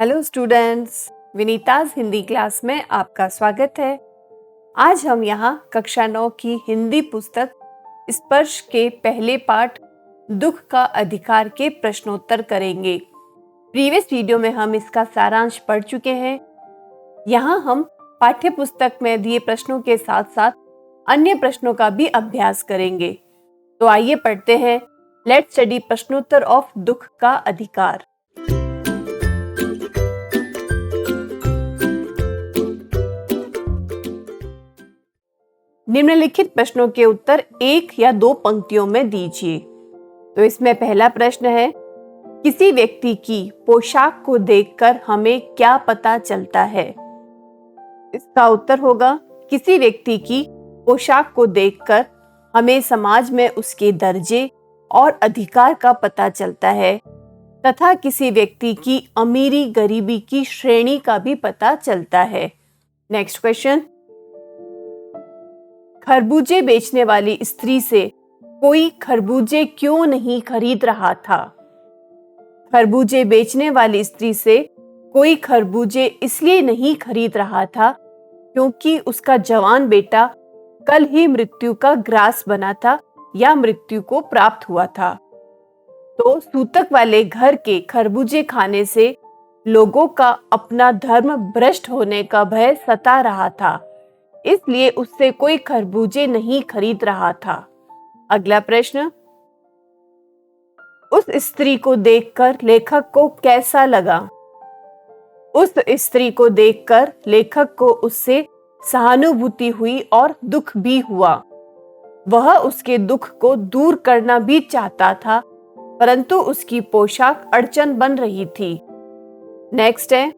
Hello students, Vinita's Hindi class में आपका स्वागत है। आज हम यहाँ कक्षा 9 की हिंदी पुस्तक स्पर्श के पहले पाठ दुख का अधिकार के प्रश्नोत्तर करेंगे। प्रीवियस वीडियो में हम इसका सारांश पढ़ चुके हैं। यहाँ हम पाठ्य पुस्तक में दिए प्रश्नों के साथ साथ अन्य प्रश्नों का भी अभ्यास करेंगे। तो आइए पढ़ते हैं। लेट्स स्टडी प्रश्नोत्तर ऑफ दुख का अधिकार। निम्नलिखित प्रश्नों के उत्तर एक या दो पंक्तियों में दीजिए। तो इसमें पहला प्रश्न है, किसी व्यक्ति की पोशाक को देखकर हमें क्या पता चलता है? इसका उत्तर होगा, किसी व्यक्ति की पोशाक को देखकर हमें समाज में उसके दर्जे और अधिकार का पता चलता है तथा किसी व्यक्ति की अमीरी गरीबी की श्रेणी का भी पता चलता है। नेक्स्ट क्वेश्चन, खरबूजे बेचने वाली स्त्री से कोई खरबूजे क्यों नहीं खरीद रहा था? खरबूजे बेचने वाली स्त्री से कोई खरबूजे इसलिए नहीं खरीद रहा था क्योंकि उसका जवान बेटा कल ही मृत्यु का ग्रास बना था या मृत्यु को प्राप्त हुआ था। तो सूतक वाले घर के खरबूजे खाने से लोगों का अपना धर्म भ्रष्ट होने का भय सता रहा था, इसलिए उससे कोई खरबूजे नहीं खरीद रहा था। अगला प्रश्न, उस स्त्री को देखकर लेखक को कैसा लगा? उस स्त्री को देखकर लेखक को उससे सहानुभूति हुई और दुख भी हुआ। वह उसके दुख को दूर करना भी चाहता था, परंतु उसकी पोशाक अड़चन बन रही थी। नेक्स्ट है,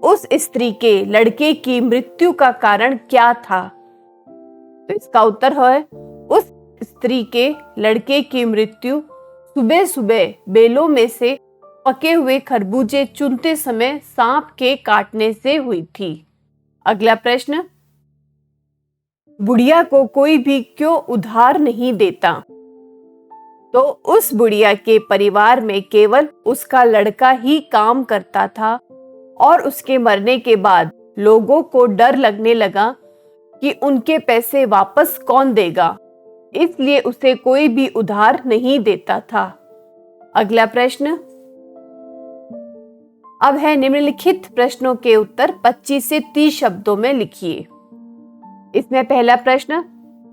उस स्त्री के लड़के की मृत्यु का कारण क्या था? तो इसका उत्तर है, उस स्त्री के लड़के की मृत्यु सुबह सुबह बेलों में से पके हुए खरबूजे चुनते समय सांप के काटने से हुई थी। अगला प्रश्न, बुढ़िया को कोई भी क्यों उधार नहीं देता? तो उस बुढ़िया के परिवार में केवल उसका लड़का ही काम करता था और उसके मरने के बाद लोगों को डर लगने लगा कि उनके पैसे वापस कौन देगा, इसलिए उसे कोई भी उधार नहीं देता था। अगला प्रश्न, अब है निम्नलिखित प्रश्नों के उत्तर 25 से 30 शब्दों में लिखिए। इसमें पहला प्रश्न,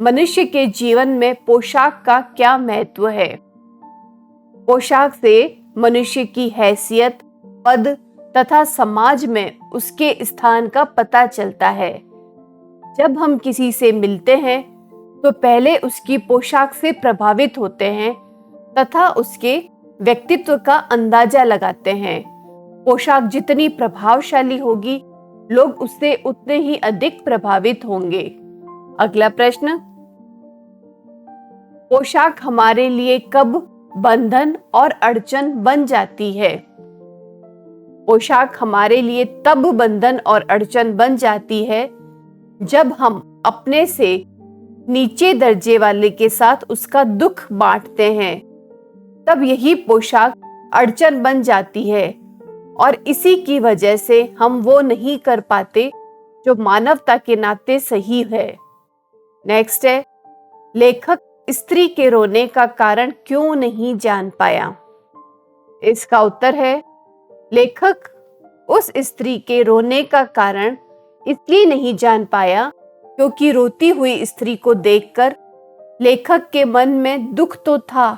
मनुष्य के जीवन में पोशाक का क्या महत्व है? पोशाक से मनुष्य की हैसियत, पद तथा समाज में उसके स्थान का पता चलता है। जब हम किसी से मिलते हैं तो पहले उसकी पोशाक से प्रभावित होते हैं तथा उसके व्यक्तित्व का अंदाजा लगाते हैं। पोशाक जितनी प्रभावशाली होगी, लोग उससे उतने ही अधिक प्रभावित होंगे। अगला प्रश्न, पोशाक हमारे लिए कब बंधन और अड़चन बन जाती है? पोशाक हमारे लिए तब बंधन और अड़चन बन जाती है जब हम अपने से नीचे दर्जे वाले के साथ उसका दुख बांटते हैं, तब यही पोशाक अड़चन बन जाती है और इसी की वजह से हम वो नहीं कर पाते जो मानवता के नाते सही है। नेक्स्ट है, लेखक स्त्री के रोने का कारण क्यों नहीं जान पाया? इसका उत्तर है, लेखक उस स्त्री के रोने का कारण इसलिए नहीं जान पाया क्योंकि रोती हुई स्त्री को देखकर लेखक के मन में दुख तो था,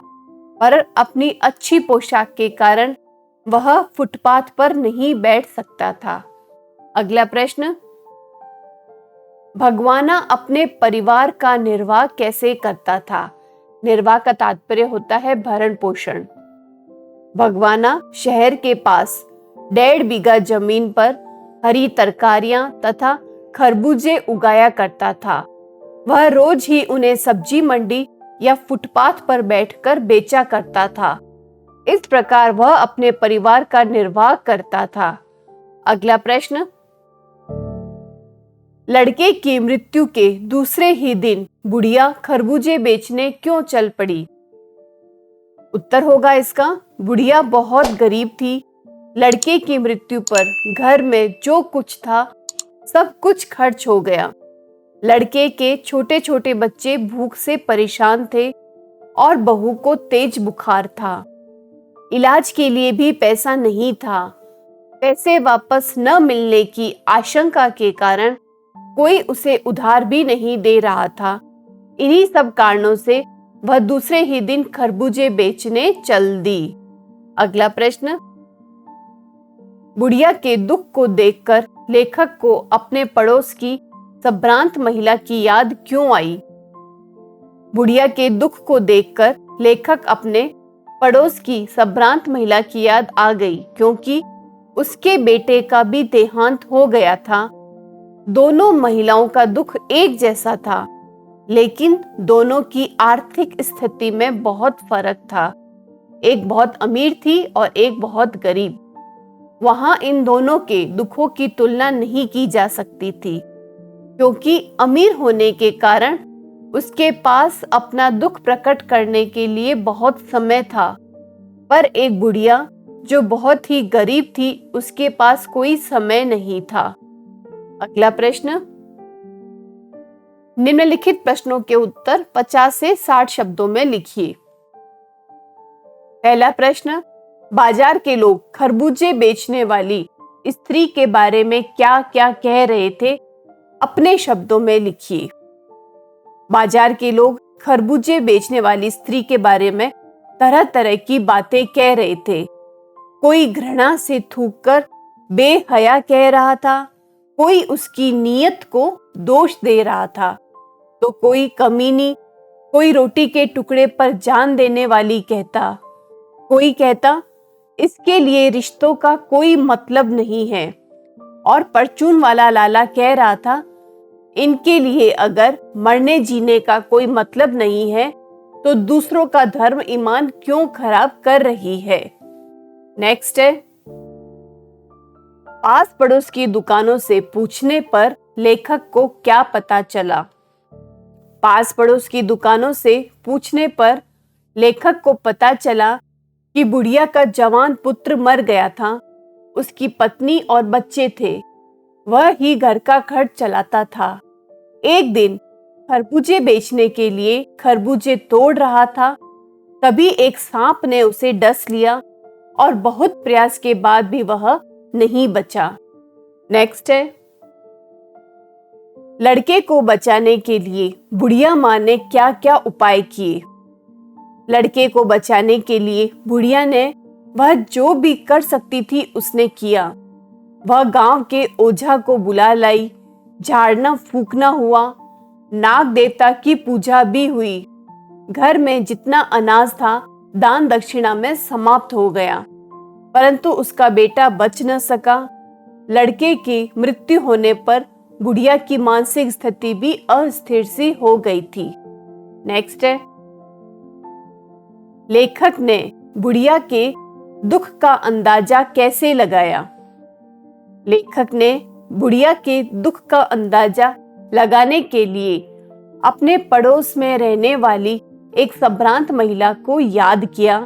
पर अपनी अच्छी पोशाक के कारण वह फुटपाथ पर नहीं बैठ सकता था। अगला प्रश्न, भगवाना अपने परिवार का निर्वाह कैसे करता था? निर्वाह का तात्पर्य होता है भरण पोषण। भगवाना शहर के पास 1.5 बीघा जमीन पर हरी तरकारियां तथा खरबूजे उगाया करता था। वह रोज ही उन्हें सब्जी मंडी या फुटपाथ पर बैठकर बेचा करता था। इस प्रकार वह अपने परिवार का निर्वाह करता था। अगला प्रश्न, लड़के की मृत्यु के दूसरे ही दिन बुढ़िया खरबूजे बेचने क्यों चल पड़ी? उत्तर होगा इसका, बुढ़िया बहुत गरीब थी लड़के की मृत्यु पर घर में जो कुछ था सब कुछ खर्च हो गया। लड़के के छोटे छोटे बच्चे भूख से परेशान थे और बहू को तेज बुखार था। इलाज के लिए भी पैसा नहीं था। पैसे वापस न मिलने की आशंका के कारण कोई उसे उधार भी नहीं दे रहा था। इन्हीं सब कारणों से वह दूसरे ही दिन खरबूजे बेचने चल दी। अगला प्रश्न, बुढ़िया के दुख को देखकर लेखक को अपने पड़ोस की संभ्रांत महिला की याद क्यों आई? बुढ़िया के दुख को देखकर लेखक अपने पड़ोस की संभ्रांत महिला की याद आ गई क्योंकि उसके बेटे का भी देहांत हो गया था। दोनों महिलाओं का दुख एक जैसा था, लेकिन दोनों की आर्थिक स्थिति में बहुत फर्क था। एक बहुत अमीर थी और एक बहुत गरीब। वहां इन दोनों के दुखों की तुलना नहीं की जा सकती थी, क्योंकि अमीर होने के कारण उसके पास अपना दुख प्रकट करने के लिए बहुत समय था, पर एक बुढ़िया जो बहुत ही गरीब थी उसके पास कोई समय नहीं था। अगला प्रश्न, निम्नलिखित प्रश्नों के उत्तर 50 से 60 शब्दों में लिखिए। पहला प्रश्न, बाजार के लोग खरबूजे बेचने वाली स्त्री के बारे में क्या क्या कह रहे थे, अपने शब्दों में लिखिए। बाजार के लोग खरबूजे बेचने वाली स्त्री के बारे में तरह तरह की बातें कह रहे थे। कोई घृणा से थूककर बेहया कह रहा था, कोई उसकी नीयत को दोष दे रहा था, तो कोई कमीनी, कोई रोटी के टुकड़े पर जान देने वाली कहता, कोई कहता इसके लिए रिश्तों का कोई मतलब नहीं है, और परचून वाला लाला कह रहा था इनके लिए अगर मरने जीने का कोई मतलब नहीं है तो दूसरों का धर्म ईमान क्यों खराब कर रही है। नेक्स्ट है, पास पड़ोस की दुकानों से पूछने पर लेखक को क्या पता चला? पास पड़ोस की दुकानों से पूछने पर लेखक को पता चला कि बुढ़िया का जवान पुत्र मर गया था। उसकी पत्नी और बच्चे थे, वह ही घर का खर्च चलाता था। एक दिन खरबूजे बेचने के लिए खरबूजे तोड़ रहा था, तभी एक सांप ने उसे डस लिया और बहुत प्रयास के बाद भी वह नहीं बचा। नेक्स्ट है, लड़के को बचाने के लिए बुढ़िया माँ ने क्या क्या उपाय किए? लड़के को बचाने के लिए बुढ़िया ने वह जो भी कर सकती थी उसने किया। वह गांव के ओझा को बुला लाई, झाड़ना फूकना हुआ, नाग देवता की पूजा भी हुई। घर में जितना अनाज था दान दक्षिणा में समाप्त हो गया, परंतु उसका बेटा बच न सका। लड़के की मृत्यु होने पर बुढ़िया की मानसिक स्थिति भी अस्थिर सी हो गई थी। नेक्स्ट है, लेखक ने बुढ़िया के दुख का अंदाजा कैसे लगाया? लेखक ने बुढ़िया के दुख का अंदाजा लगाने के लिए अपने पड़ोस में रहने वाली एक संभ्रांत महिला को याद किया।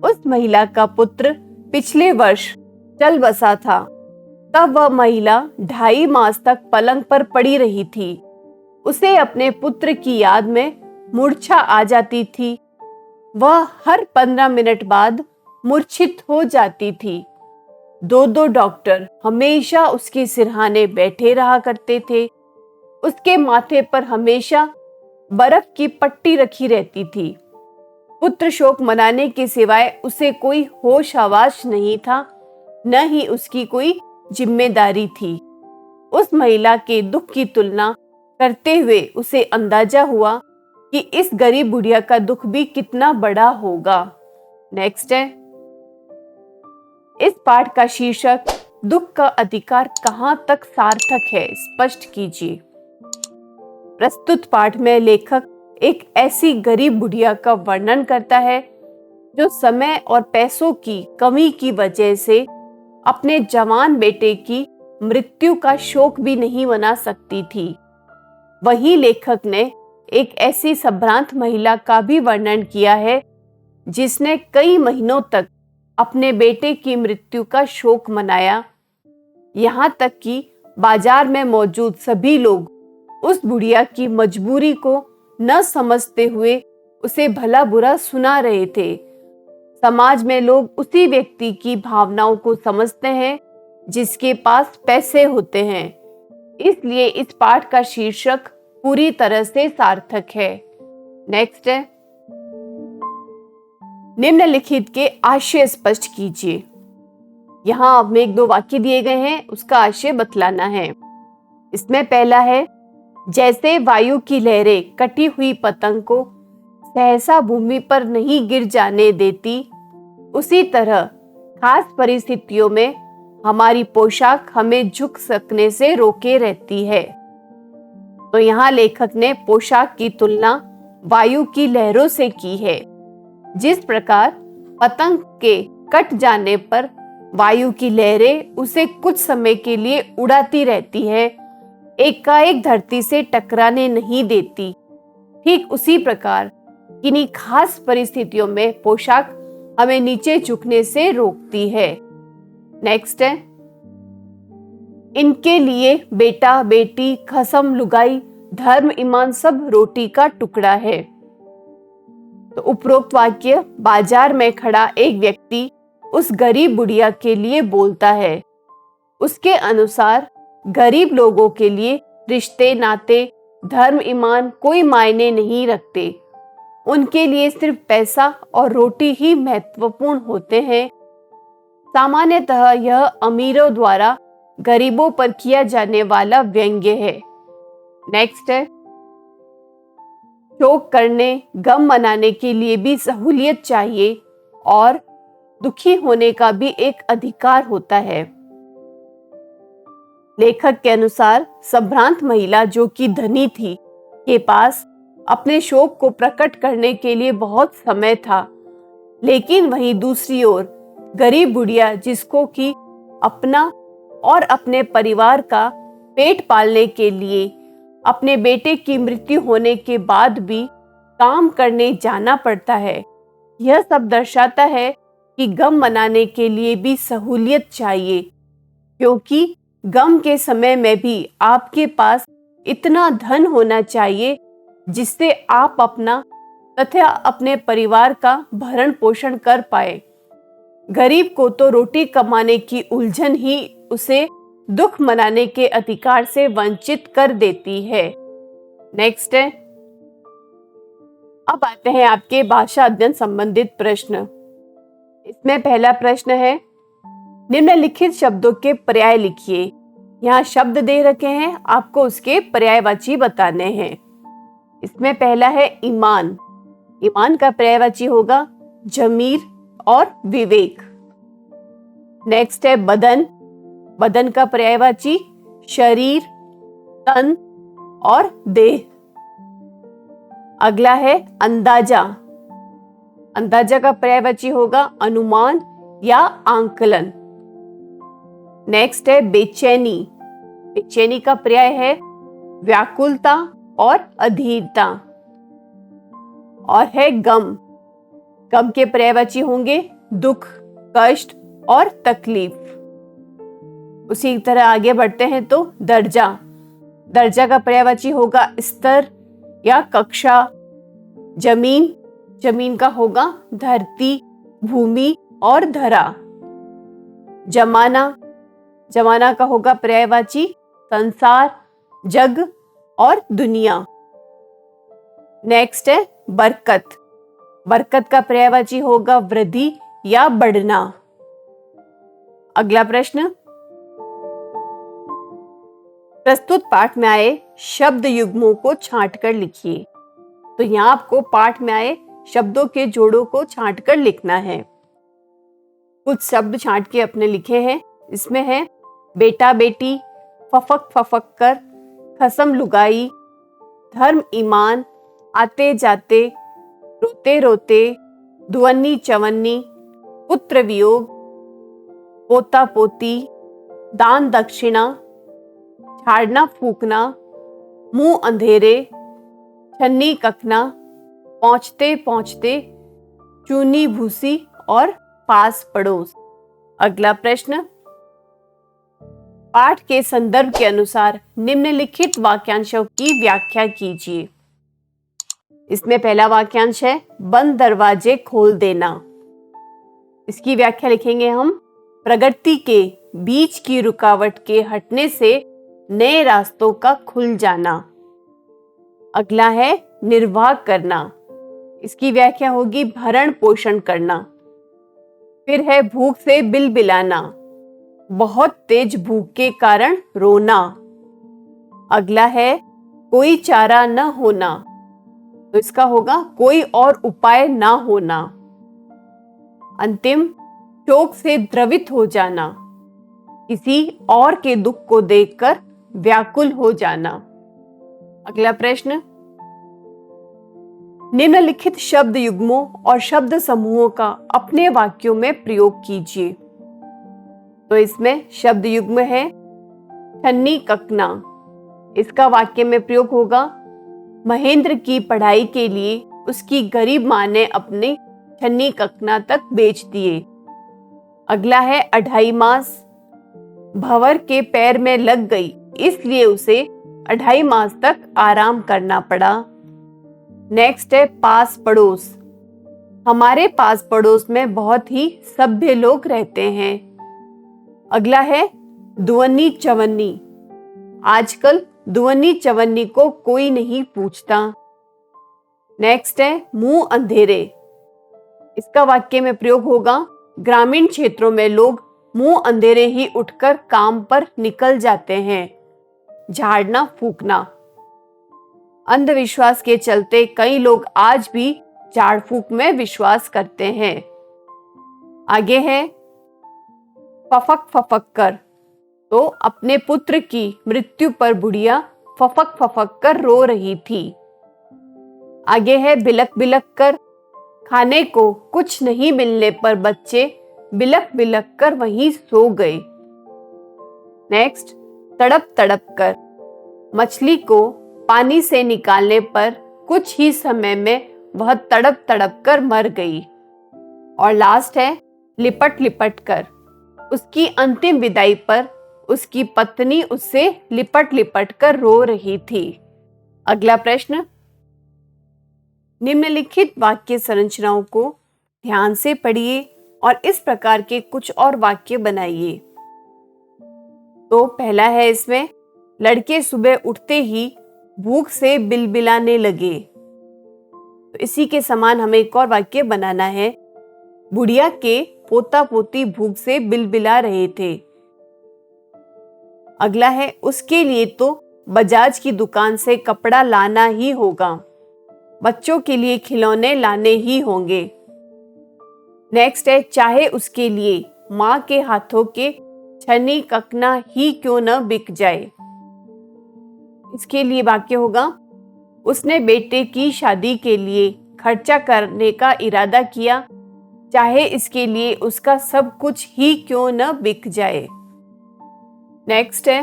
उस महिला का पुत्र पिछले वर्ष चल बसा था। तब वह महिला 2.5 मास तक पलंग पर पड़ी रही थी। उसे अपने पुत्र की याद में मूर्छा आ जाती थी। वह हर 15 मिनट बाद मूर्छित हो जाती थी। 2 डॉक्टर हमेशा उसके सिरहाने बैठे रहा करते थे। उसके माथे पर हमेशा बर्फ की पट्टी रखी रहती थी। पुत्र शोक मनाने के सिवाय उसे कोई होश आवाज नहीं था, न ही उसकी कोई जिम्मेदारी थी। उस महिला के दुख की तुलना करते हुए उसे अंदाजा हुआ कि इस गरीब बुढ़िया का दुख भी कितना बड़ा होगा। नेक्स्ट है, इस पाठ का शीर्षक दुख का अधिकार कहां तक सार्थक है, स्पष्ट कीजिए। प्रस्तुत पाठ में लेखक एक ऐसी गरीब बुढ़िया का वर्णन करता है जो समय और पैसों की कमी की वजह से अपने जवान बेटे की मृत्यु का शोक भी नहीं मना सकती थी। वहीं लेखक ने एक ऐसी संभ्रांत महिला का भी वर्णन किया है जिसने कई महीनों तक अपने बेटे की मृत्यु का शोक मनाया। यहाँ तक कि बाजार में मौजूद सभी लोग उस बुढ़िया की मजबूरी को न समझते हुए उसे भला बुरा सुना रहे थे। समाज में लोग उसी व्यक्ति की भावनाओं को समझते हैं जिसके पास पैसे होते हैं। इसलिए इस पाठ का शीर्षक पूरी तरह से सार्थक है। नेक्स्ट है, निम्नलिखित के आशय स्पष्ट कीजिए। यहाँ अब एक दो वाक्य दिए गए हैं, उसका आशय बतलाना है। इसमें पहला है, जैसे वायु की लहरें कटी हुई पतंग को सहसा भूमि पर नहीं गिर जाने देती, उसी तरह खास परिस्थितियों में हमारी पोशाक हमें झुक सकने से रोके रहती है। तो यहाँ लेखक ने पोशाक की तुलना वायु की लहरों से की है। जिस प्रकार पतंग के कट जाने पर वायु की लहरें उसे कुछ समय के लिए उड़ाती रहती है, एकाएक धरती से टकराने नहीं देती, ठीक उसी प्रकार किन्हीं खास परिस्थितियों में पोशाक हमें नीचे झुकने से रोकती है। नेक्स्ट है, इनके लिए बेटा बेटी खसम लुगाई धर्म ईमान सब रोटी का टुकड़ा है। तो उपरोक्त वाक्य बाजार में खड़ा एक व्यक्ति उस गरीब बुढ़िया के लिए बोलता है। उसके अनुसार गरीब लोगों के लिए रिश्ते नाते धर्म ईमान कोई मायने नहीं रखते। उनके लिए सिर्फ पैसा और रोटी ही महत्वपूर्ण होते हैं। सामान्यतः यह अमीरों द्वारा गरीबों पर किया जाने वाला व्यंग्य है। नेक्स्ट है, शोक करने गम मनाने के लिए भी सहूलियत चाहिए और दुखी होने का भी एक अधिकार होता है। लेखक के अनुसार संभ्रांत महिला जो कि धनी थी के पास अपने शोक को प्रकट करने के लिए बहुत समय था, लेकिन वहीं दूसरी ओर गरीब बुढ़िया जिसको कि अपना और अपने परिवार का पेट पालने के लिए अपने बेटे की मृत्यु होने के बाद भी काम करने जाना पड़ता है, यह सब दर्शाता है कि गम मनाने के लिए भी सहूलियत चाहिए, क्योंकि गम के समय में भी आपके पास इतना धन होना चाहिए जिससे आप अपना तथा अपने परिवार का भरण पोषण कर पाए। गरीब को तो रोटी कमाने की उलझन ही उसे दुख मनाने के अधिकार से वंचित कर देती है। नेक्स्ट है, अब आते हैं आपके भाषा अध्ययन संबंधित प्रश्न। इसमें पहला प्रश्न है, निम्नलिखित शब्दों के पर्याय लिखिए। यहाँ शब्द दे रखे हैं, आपको उसके पर्यायवाची बताने हैं। इसमें पहला है ईमान। ईमान का पर्यायवाची होगा जमीर और विवेक। नेक्स्ट है बदन। बदन का पर्यायवाची शरीर, तन और देह। अगला है अंदाजा। अंदाजा का पर्यायवाची होगा अनुमान या आंकलन। नेक्स्ट है बेचैनी। बेचैनी का पर्याय है व्याकुलता और अधीरता। और है गम। गम के पर्यायवाची होंगे दुख, कष्ट और तकलीफ। उसी तरह आगे बढ़ते हैं तो दर्जा। दर्जा का पर्यायवाची होगा स्तर या कक्षा। जमीन। जमीन का होगा धरती, भूमि और धरा। जमाना। जमाना का होगा पर्यायवाची संसार, जग और दुनिया। नेक्स्ट है बरकत। बरकत का पर्यायवाची होगा वृद्धि या बढ़ना। अगला प्रश्न, प्रस्तुत पाठ में आए शब्द युग्मों को छांटकर लिखिए। तो यहाँ आपको पाठ में आए शब्दों के जोड़ों को छांटकर लिखना है। कुछ शब्द छांट के अपने लिखे हैं। इसमें है बेटा बेटी, फफक फफक कर, खसम लुगाई, धर्म ईमान, आते जाते, रोते रोते, दुअन्नी चवन्नी, पुत्र वियोग, पोता पोती, दान दक्षिणा, झाड़ना फूकना, मुंह अंधेरे, छन्नी कखना, पहुंचते पहुंचते, चूनी भूसी और पास पड़ोस। अगला प्रश्न, पाठ के संदर्भ के अनुसार निम्नलिखित वाक्यांशों की व्याख्या कीजिए। इसमें पहला वाक्यांश है बंद दरवाजे खोल देना। इसकी व्याख्या लिखेंगे हम, प्रगति के बीच की रुकावट के हटने से नए रास्तों का खुल जाना। अगला है निर्वाह करना। इसकी व्याख्या होगी भरण पोषण करना। फिर है भूख से बिलबिलाना, बहुत तेज भूख के कारण रोना। अगला है कोई चारा न होना, तो इसका होगा कोई और उपाय ना होना। अंतिम, शोक से द्रवित हो जाना, किसी और के दुख को देखकर व्याकुल हो जाना। अगला प्रश्न, निम्नलिखित शब्द युग्मों और शब्द समूहों का अपने वाक्यों में प्रयोग कीजिए। तो इसमें शब्द युग्म है छन्नी ककना। इसका वाक्य में प्रयोग होगा, महेंद्र की पढ़ाई के लिए उसकी गरीब मां ने अपने छन्नी ककना तक बेच दिए। अगला है अढ़ाई मास, भंवर के पैर में लग गई इसलिए उसे 2.5 मास तक आराम करना पड़ा। नेक्स्ट है पास पड़ोस, हमारे पास पड़ोस में बहुत ही सभ्य लोग रहते हैं। अगला है दुवन्नी चवन्नी, आजकल दुवन्नी चवन्नी को कोई नहीं पूछता। नेक्स्ट है मुंह अंधेरे। इसका वाक्य में प्रयोग होगा, ग्रामीण क्षेत्रों में लोग मुंह अंधेरे ही उठकर काम पर निकल जाते हैं। झाड़ना फूकना, अंधविश्वास के चलते कई लोग आज भी झाड़ फूक में विश्वास करते हैं। आगे है फफक फफक कर, तो अपने पुत्र की मृत्यु पर बुढ़िया फफक फफक कर रो रही थी। आगे है बिलक बिलक कर, खाने को कुछ नहीं मिलने पर बच्चे बिलक बिलक कर वहीं सो गए। नेक्स्ट तड़प तड़प कर, मछली को पानी से निकालने पर कुछ ही समय में वह तड़प तड़प कर मर गई। और लास्ट है लिपट लिपट कर, उसकी अंतिम विदाई पर उसकी पत्नी उससे लिपट लिपट कर रो रही थी। अगला प्रश्न, निम्नलिखित वाक्य संरचनाओं को ध्यान से पढ़िए और इस प्रकार के कुछ और वाक्य बनाइए। तो पहला है इसमें, लड़के सुबह उठते ही भूख से बिलबिलाने लगे। तो इसी के समान हमें एक और वाक्य बनाना है, बुढ़िया के पोता पोती भूख से बिलबिला रहे थे। अगला है, उसके लिए तो बजाज की दुकान से कपड़ा लाना ही होगा, बच्चों के लिए खिलौने लाने ही होंगे। नेक्स्ट है, चाहे उसके लिए माँ के हाथों के छन्नी ककना ही क्यों न बिक जाए। इसके लिए वाक्य होगा, उसने बेटे की शादी के लिए खर्चा करने का इरादा किया, चाहे इसके लिए उसका सब कुछ ही क्यों न बिक जाए। नेक्स्ट है,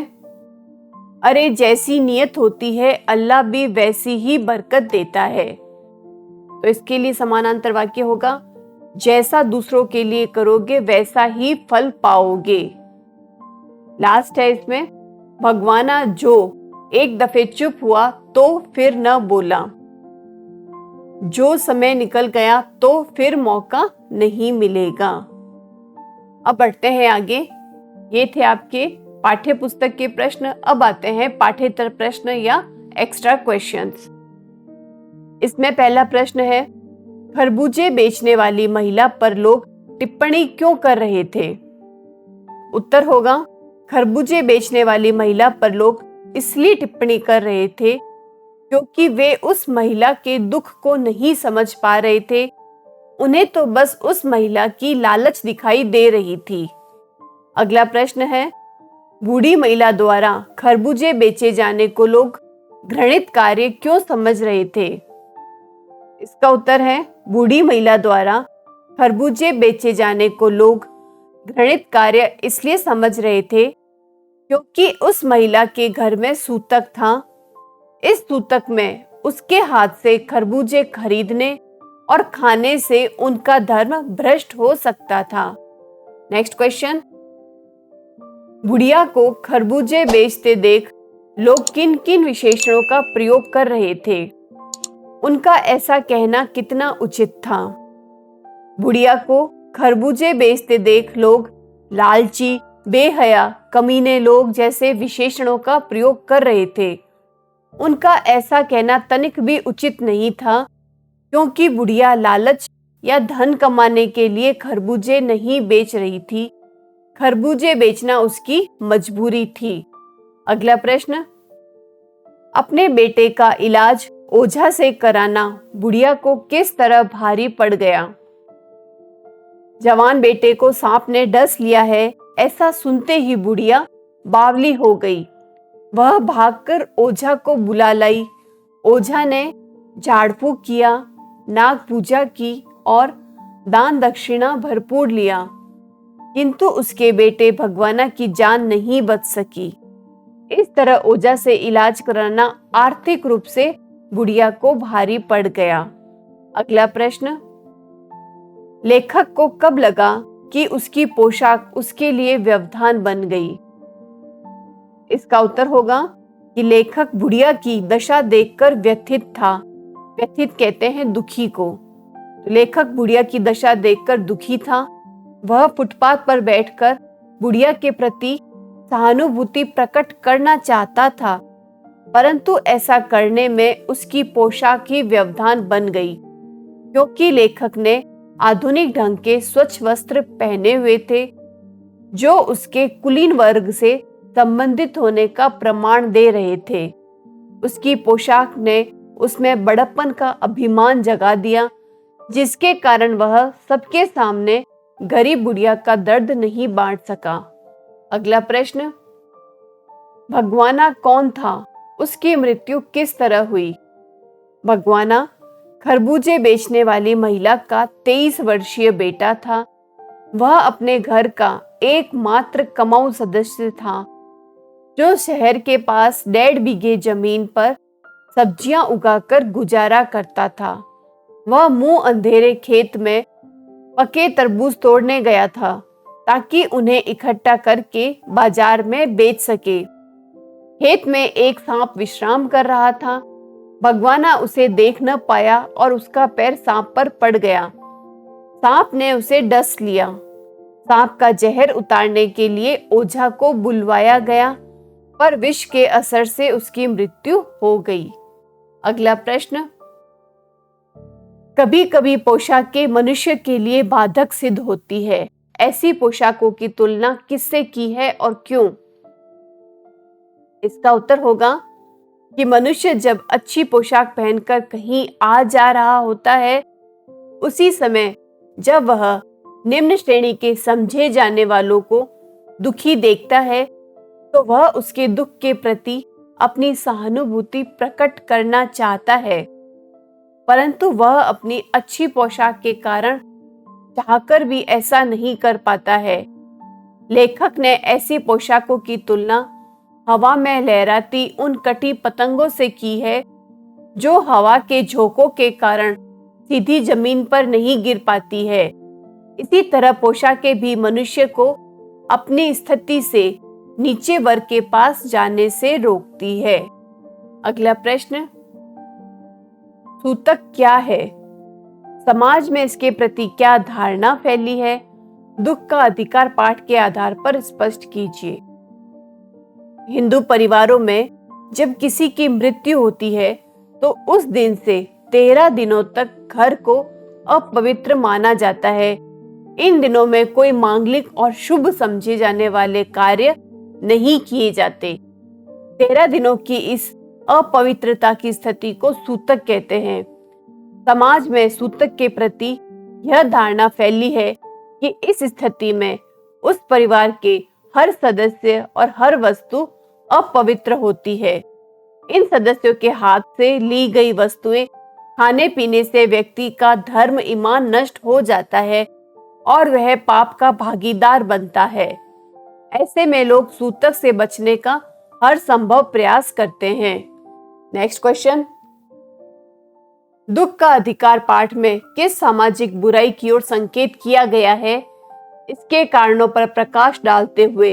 अरे जैसी नियत होती है अल्लाह भी वैसी ही बरकत देता है। तो इसके लिए समानांतर वाक्य होगा, जैसा दूसरों के लिए करोगे वैसा ही फल पाओगे। लास्ट है इसमें, भगवाना जो एक दफे चुप हुआ तो फिर न बोला, जो समय निकल गया तो फिर मौका नहीं मिलेगा। अब बढ़ते हैं आगे। ये थे आपके पाठ्य पुस्तक के प्रश्न। अब आते हैं पाठ्येतर प्रश्न या एक्स्ट्रा क्वेश्चंस। इसमें पहला प्रश्न है, खरबूजे बेचने वाली महिला पर लोग टिप्पणी क्यों कर रहे थे। उत्तर होगा, खरबूजे बेचने वाली महिला पर लोग इसलिए टिप्पणी कर रहे थे क्योंकि वे उस महिला के दुख को नहीं समझ पा रहे थे। उन्हें तो बस उस महिला की लालच दिखाई दे रही थी। अगला प्रश्न है, बूढ़ी महिला द्वारा खरबूजे बेचे जाने को लोग घृणित कार्य क्यों समझ रहे थे। इसका उत्तर है, बूढ़ी महिला द्वारा खरबूजे बेचे जाने को लोग घृणित कार्य इसलिए समझ रहे थे क्योंकि उस महिला के घर में सूतक था। इस सूतक में उसके हाथ से खरबूजे खरीदने और खाने से उनका धर्म भ्रष्ट हो सकता था। नेक्स्ट क्वेश्चन, बुढ़िया को खरबूजे बेचते देख लोग किन किन विशेषणों का प्रयोग कर रहे थे? उनका ऐसा कहना कितना उचित था? बुढ़िया को खरबूजे बेचते देख लोग लालची, बेहया, कमीने लोग जैसे विशेषणों का प्रयोग कर रहे थे। उनका ऐसा कहना तनिक भी उचित नहीं था, क्योंकि बुढ़िया लालच या धन कमाने के लिए खरबूजे नहीं बेच रही थी। खरबूजे बेचना उसकी मजबूरी थी। अगला प्रश्न, अपने बेटे का इलाज ओझा से कराना बुढ़िया को किस तरह भारी पड़ गया? जवान बेटे को सांप ने डस लिया है, ऐसा सुनते ही बुढ़िया बावली हो गई। वह भागकर ओझा को बुला लाई। ओझा ने झाड़ फूक किया, नाग पूजा की और दान दक्षिणा भरपूर लिया, किंतु उसके बेटे भगवाना की जान नहीं बच सकी। इस तरह ओझा से इलाज कराना आर्थिक रूप से बुढ़िया को भारी पड़ गया। अगला प्रश्न, लेखक को कब लगा कि उसकी पोशाक उसके लिए व्यवधान बन गई? इसका उत्तर होगा कि लेखक बुढ़िया की दशा देखकर व्यथित था। व्यथित कहते हैं दुखी को। तो लेखक बुढ़िया की दशा देखकर दुखी था। वह फुटपाथ पर बैठकर बुढ़िया के प्रति सहानुभूति प्रकट करना चाहता था, परंतु ऐसा करने में उसकी पोशाक ही व्यवधान बन गई, क्योंकि लेखक ने आधुनिक ढंग के स्वच्छ वस्त्र पहने हुए थे, जो उसके कुलीन वर्ग से संबंधित होने का प्रमाण दे रहे थे। उसकी पोशाक ने उसमें बड़प्पन का अभिमान जगा दिया, जिसके कारण वह सबके सामने गरीब बुढ़िया का दर्द नहीं बांट सका। अगला प्रश्न, भगवाना कौन था? उसकी मृत्यु किस तरह हुई? भगवाना खरबूजे बेचने वाली महिला का 23 वर्षीय बेटा था। वह अपने घर का एकमात्र कमाऊ सदस्य था, जो शहर के पास 1.5 बीघे जमीन पर सब्जियां उगाकर गुजारा करता था। वह मुंह अंधेरे खेत में पके तरबूज तोड़ने गया था, ताकि उन्हें इकट्ठा करके बाजार में बेच सके। खेत में एक सांप विश्राम कर रहा था। भगवाना उसे देख न पाया और उसका पैर सांप पर पड़ गया। सांप ने उसे डस लिया। सांप का जहर उतारने के लिए ओझा को बुलवाया गया, पर विष के असर से उसकी मृत्यु हो गई। अगला प्रश्न, कभी कभी पोशाकें मनुष्य के लिए बाधक सिद्ध होती है। ऐसी पोशाकों की तुलना किससे की है और क्यों? इसका उत्तर होगा कि मनुष्य जब अच्छी पोशाक पहनकर कहीं आ जा रहा होता है, उसी समय जब वह निम्न श्रेणी के समझे जाने वालों को दुखी देखता है, तो वह उसके दुख के प्रति अपनी सहानुभूति प्रकट करना चाहता है, परंतु वह अपनी अच्छी पोशाक के कारण चाहकर भी ऐसा नहीं कर पाता है। लेखक ने ऐसी पोशाकों की तुलना हवा में लहराती उन कटी पतंगों से की है, जो हवा के झोंकों के कारण सीधी जमीन पर नहीं गिर पाती है। इसी तरह पोशाकें भी मनुष्य को अपनी स्थिति से नीचे वर्ग के पास जाने से रोकती है। अगला प्रश्न, सूतक क्या है? समाज में इसके प्रति क्या धारणा फैली है? दुख का अधिकार पाठ के आधार पर स्पष्ट कीजिए। हिंदू परिवारों में जब किसी की मृत्यु होती है, तो उस दिन से 13 दिनों तक घर को अपवित्र माना जाता है। इन दिनों में कोई मांगलिक और शुभ समझे जाने वाले कार्य नहीं किए जाते। 13 दिनों की इस अपवित्रता की स्थिति को सूतक कहते हैं। समाज में सूतक के प्रति यह धारणा फैली है कि इस स्थिति में उस परिवार के हर सदस्य और हर वस्तु अपवित्र होती है। इन सदस्यों के हाथ से ली गई वस्तुएं खाने पीने से व्यक्ति का धर्म ईमान नष्ट हो जाता है और वह पाप का भागीदार बनता है। ऐसे में लोग सूतक से बचने का हर संभव प्रयास करते हैं। नेक्स्ट क्वेश्चन, दुख का अधिकार पाठ में किस सामाजिक बुराई की ओर संकेत किया गया है, इसके कारणों पर प्रकाश डालते हुए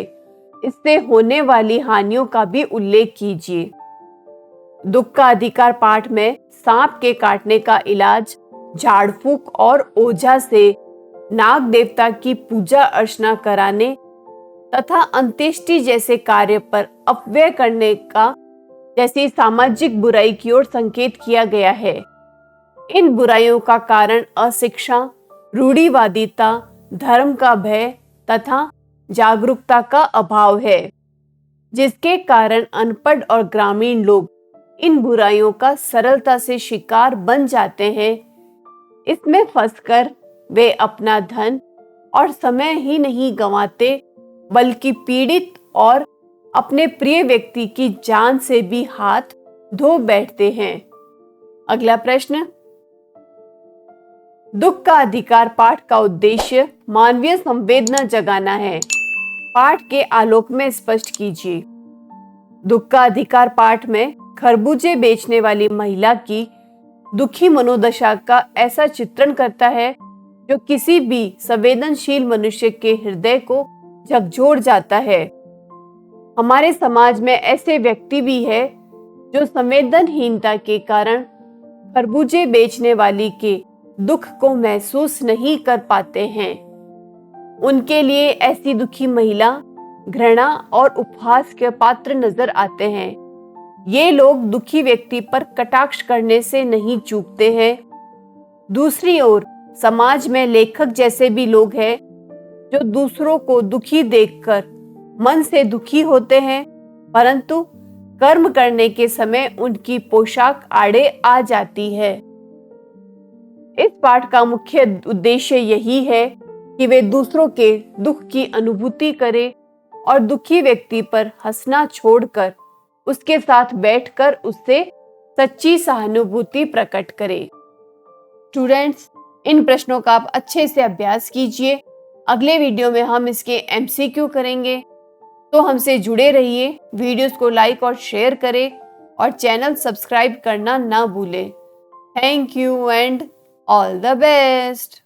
इससे होने वाली हानियों का भी उल्लेख कीजिए। दुख का अधिकार पाठ में सांप के काटने का इलाज झाड़ फूक और ओझा से नाग देवता की पूजा अर्चना कराने तथा अंत्येष्टि जैसे कार्य पर अपव्यय करने का जैसी सामाजिक बुराई की ओर संकेत किया गया है। इन बुराइयों का कारण अशिक्षा, रूढ़िवादिता, धर्म का भय तथा जागरूकता का अभाव है, जिसके कारण अनपढ़ और ग्रामीण लोग इन बुराइयों का सरलता से शिकार बन जाते हैं। इसमें फंसकर वे अपना धन और समय ही नहीं गंवाते, बल्कि पीड़ित और अपने प्रिय व्यक्ति की जान से भी हाथ धो बैठते हैं। अगला प्रश्न, दुख का अधिकार पाठ का उद्देश्य मानवीय संवेदना जगाना है। पाठ के आलोक में स्पष्ट कीजिए। दुख का अधिकार पाठ में खरबूजे बेचने वाली महिला की दुखी मनोदशा का ऐसा चित्रण करता है जो किसी भी संवेदनशील मनुष्य के हृदय को झकझोर जाता है। हमारे समाज में ऐसे व्यक्ति भी है जो संवेदनहीनता के कारण खरबूजे बेचने वाली के दुख को महसूस नहीं कर पाते हैं। उनके लिए ऐसी दुखी महिला घृणा और उपहास के पात्र नजर आते हैं। ये लोग दुखी व्यक्ति पर कटाक्ष करने से नहीं चूकते हैं। दूसरी ओर समाज में लेखक जैसे भी लोग हैं जो दूसरों को दुखी देखकर मन से दुखी होते हैं, परंतु कर्म करने के समय उनकी पोशाक आड़े आ जाती है। इस पाठ का मुख्य उद्देश्य यही है कि वे दूसरों के दुख की अनुभूति करें और दुखी व्यक्ति पर हंसना छोड़कर उसके साथ बैठकर उससे सच्ची सहानुभूति प्रकट करें। स्टूडेंट्स, इन प्रश्नों का आप अच्छे से अभ्यास कीजिए। अगले वीडियो में हम इसके MCQ करेंगे, तो हमसे जुड़े रहिए। वीडियोस को लाइक और शेयर करें और चैनल सब्सक्राइब करना ना भूलें। Thank you and all the best.